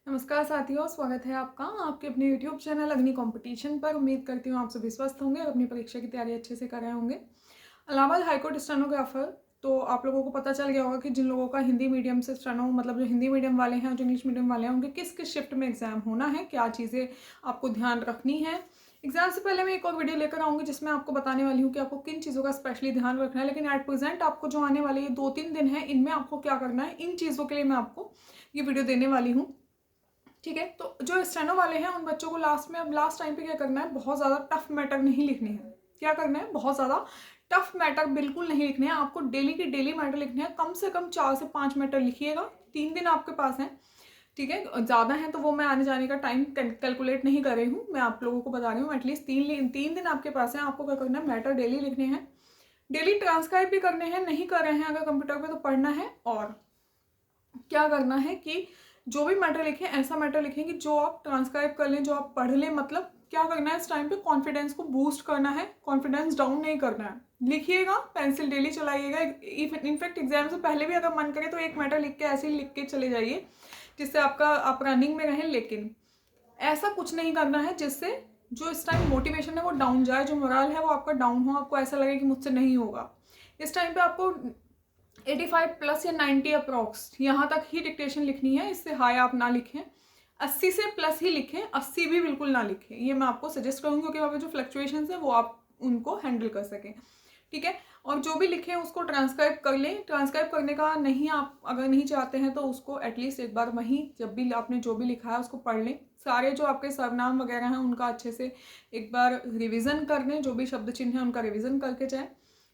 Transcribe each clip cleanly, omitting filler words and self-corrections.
नमस्कार साथियों, स्वागत है आपका आपके अपने YouTube चैनल अग्नि कंपटीशन पर। उम्मीद करती हूँ आप सभी स्वस्थ होंगे और अपनी परीक्षा की तैयारी अच्छे से कर रहे होंगे। इलाहाबाद हाईकोर्ट स्टेनोग्राफर, तो आप लोगों को पता चल गया होगा कि जिन लोगों का हिंदी मीडियम से स्टेनो मतलब जो हिंदी मीडियम वाले हैं और जो इंग्लिश मीडियम वाले हैं, उनके किस किस शिफ्ट में एग्जाम होना है, क्या चीज़ें आपको ध्यान रखनी है। एग्जाम से पहले मैं एक और वीडियो लेकर आऊँगी जिसमें आपको बताने वाली हूँ कि आपको किन चीज़ों का स्पेशली ध्यान रखना है। लेकिन एट प्रेजेंट आपको जो आने वाले ये 2-3 दिन है, इनमें आपको क्या करना है, इन चीज़ों के लिए मैं आपको ये वीडियो देने वाली हूँ। ठीक है, तो जो स्टेनो वाले हैं उन बच्चों को लास्ट टाइम पे क्या करना है, बहुत ज़्यादा टफ मैटर नहीं लिखने हैं। क्या करना है, बहुत ज़्यादा टफ मैटर बिल्कुल नहीं लिखने हैं। आपको डेली की डेली मैटर लिखने हैं। कम से कम 4 से 5 मैटर लिखिएगा। 3 दिन आपके पास हैं, ठीक है। ज़्यादा है तो वो मैं आने जाने का टाइम कैलकुलेट नहीं कर रही हूँ, मैं आप लोगों को बता रही हूँ। एटलीस्ट 3 दिन आपके पास हैं। आपको क्या करना है, मैटर डेली लिखने हैं। डेली ट्रांसक्राइब भी करने हैं। नहीं कर रहे हैं अगर कंप्यूटर पे तो पढ़ना है। और क्या करना है कि जो भी मैटर लिखें, ऐसा मैटर लिखें कि जो आप ट्रांसक्राइब कर लें, जो आप पढ़ लें। मतलब क्या करना है, इस टाइम पे कॉन्फिडेंस को बूस्ट करना है, कॉन्फिडेंस डाउन नहीं करना है। लिखिएगा, पेंसिल डेली चलाइएगा। इनफैक्ट एग्जाम से पहले भी अगर मन करे तो एक मैटर लिख के ऐसे ही लिख के चले जाइए, जिससे आप रनिंग में रहें। लेकिन ऐसा कुछ नहीं करना है जिससे जो इस टाइम मोटिवेशन है वो डाउन जाए, जो मोरल है वो आपका डाउन हो, आपको ऐसा लगे कि मुझसे नहीं होगा। इस टाइम पे आपको 85 प्लस या 90 अप्रॉक्स यहाँ तक ही डिक्टेशन लिखनी है। इससे हाई आप ना लिखें। 80 से प्लस ही लिखें, 80 भी बिल्कुल ना लिखें। ये मैं आपको सजेस्ट करूँगी क्योंकि वहाँ पे जो फ्लक्चुएशंस है वो आप उनको हैंडल कर सकें, ठीक है। और जो भी लिखें उसको ट्रांसक्राइब कर लें। ट्रांसक्राइब करने का नहीं, आप अगर नहीं चाहते हैं तो उसको एटलीस्ट एक बार वहीं जब भी आपने जो भी लिखा है उसको पढ़ लें। सारे जो आपके सर्वनाम वगैरह हैं उनका अच्छे से एक बार रिविज़न कर लें। जो भी शब्द चिन्ह है उनका रिविज़न करके जाएँ,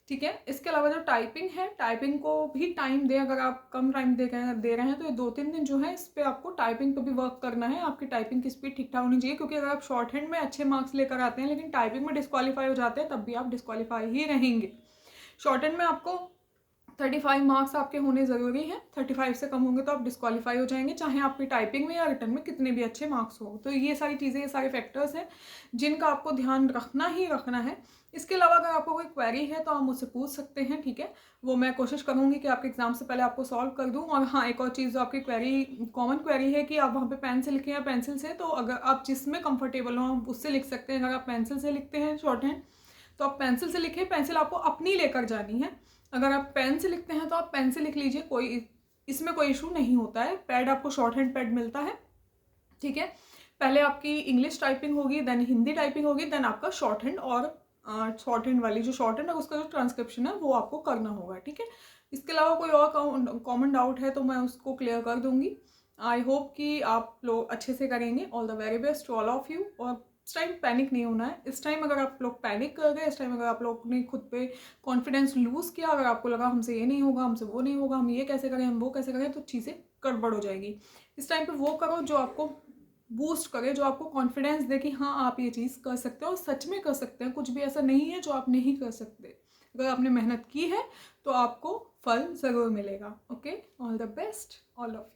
ठीक है। इसके अलावा जो टाइपिंग है, टाइपिंग को भी टाइम दें। अगर आप कम टाइम दे रहे हैं तो ये 2-3 दिन जो है इस पर आपको टाइपिंग पे भी वर्क करना है। आपकी टाइपिंग की स्पीड ठीक ठाक होनी चाहिए, क्योंकि अगर आप शॉर्ट हैंड में अच्छे मार्क्स लेकर आते हैं लेकिन टाइपिंग में डिस्क्वालीफाई हो जाते हैं, तब भी आप डिस्क्वालीफाई ही रहेंगे। शॉर्ट हैंड में आपको 35 मार्क्स आपके होने ज़रूरी हैं। 35 से कम होंगे तो आप डिस्क्वालीफाई हो जाएंगे, चाहे आपकी टाइपिंग में या रिटर्न में कितने भी अच्छे मार्क्स हो। तो ये सारी चीज़ें, ये सारे फैक्टर्स हैं जिनका आपको ध्यान रखना ही रखना है। इसके अलावा अगर आपको कोई क्वेरी है तो आप मुझसे पूछ सकते हैं, ठीक है। वो मैं कोशिश करूँगी कि आपके एग्जाम से पहले आपको सॉल्व कर दूँ। और हाँ, एक और चीज़, जो आपकी क्वेरी कॉमन क्वेरी है कि आप वहाँ पे पेन से लिखें या पेंसिल से, तो अगर आप जिसमें कंफर्टेबल हो आप उससे लिख सकते हैं। अगर आप पेंसिल से लिखते हैं शॉर्ट हैंड तो आप पेंसिल से लिखें। पेंसिल आपको अपनी लेकर जानी है। अगर आप पेन से लिखते हैं तो आप पेन से लिख लीजिए, कोई इसमें कोई इशू नहीं होता है। पैड आपको शॉर्ट हैंड पैड मिलता है, ठीक है। पहले आपकी इंग्लिश टाइपिंग होगी, देन हिंदी टाइपिंग होगी, देन आपका शॉर्ट हैंड। और शॉर्ट हैंड वाली जो शॉर्ट हैंड है उसका जो ट्रांसक्रिप्शन है वो आपको करना होगा, ठीक है। इसके अलावा कोई और कॉमन डाउट है तो मैं उसको क्लियर कर दूंगी। आई होप कि आप लोग अच्छे से करेंगे। All the very best to all of you. और इस टाइम पैनिक नहीं होना है। इस टाइम अगर आप लोग पैनिक कर गए, इस टाइम अगर आप लोग ने खुद पे कॉन्फिडेंस लूज़ किया, अगर आपको लगा हमसे ये नहीं होगा, हमसे वो नहीं होगा, हम ये कैसे करें, हम वो कैसे करें, तो चीज़ें गड़बड़ हो जाएगी। इस टाइम पे वो करो जो आपको बूस्ट करे, जो आपको कॉन्फिडेंस दे कि हाँ आप ये चीज़ कर सकते हो और सच में कर सकते हैं। कुछ भी ऐसा नहीं है जो आप नहीं कर सकते। अगर आपने मेहनत की है तो आपको फल ज़रूर मिलेगा। Okay, all the best all of